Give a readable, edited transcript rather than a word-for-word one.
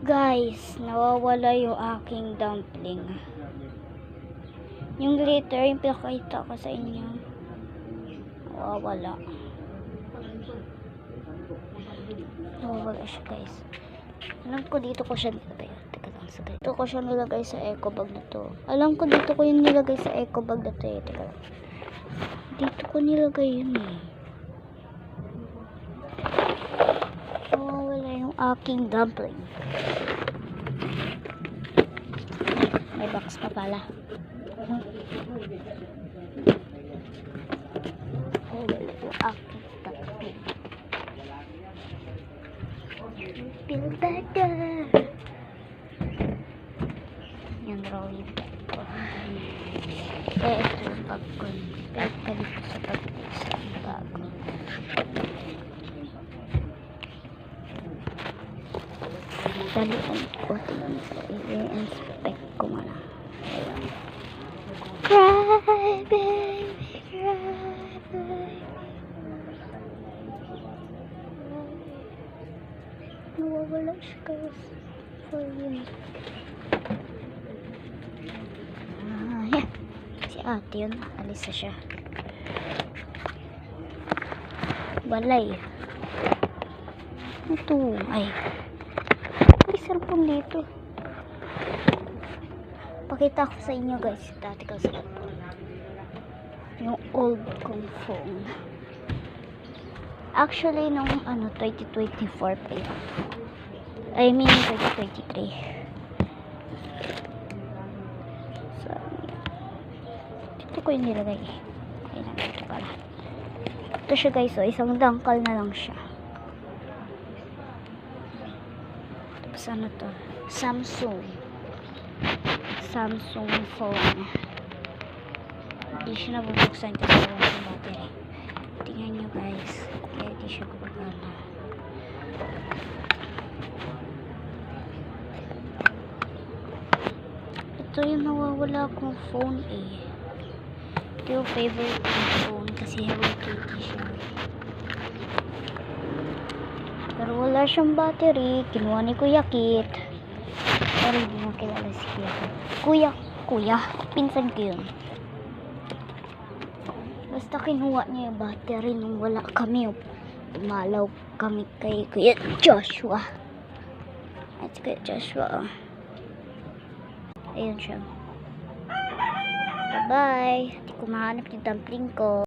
Guys, nawawala yung aking dumpling. Yung glitter, yung pinakita ko sa inyo. Nawawala. Nawawala siya, guys. Alam ko dito ko siya nilagay. Teka lang, sagay. Dito ko siya nilagay sa eco bag na to. Alam ko dito ko yung nilagay sa eco bag na to eh. Teka lang. Dito ko nilagay yun eh. Nawawala yung aking dumpling. May box pa pala. Nawawala yung aking dumpling. Feel better. Yan raw yung bag ko. Eh, ito yung bag ko. Balik sa pag-ibig sa bago. Dalian ko. Tingnan ko. I-inspect ko muna. Cry, baby, cry, baby. Nawawala siya, guys. For you. Yan. Si ate yun. Alis na siya. Balay. Ito. Ay. May cellphone dito. Pakita ko sa inyo, guys. Dati ko cellphone. Yung old kong phone. Actually, nung 2024 pa yun. I mean, 2023. So, dito ko yung nilagay. Okay na, ito pala. Ito siya, guys. So, isang dangkal na lang siya. Tapos ano to? Samsung phone. Hindi siya nabubuksan kasi wala sa battery. Tingnan nyo, guys. Kaya hindi siya gumagana. Ito yung nawawala kong phone eh. Ito yung favorite kong phone kasi Hello Kitty siya. Pero wala siyang battery. Kinuha ni Kuya Kit. Pero hindi mo kilala si Kuya Kit. Kuya. Pinsan ko yun. Basta kinuha niya yung battery nung wala kami. Pumalaw kami kay Kuya Joshua. At Kuya Joshua. Ayun siya. Bye-bye. Hindi ko mahanap yung dumpling ko.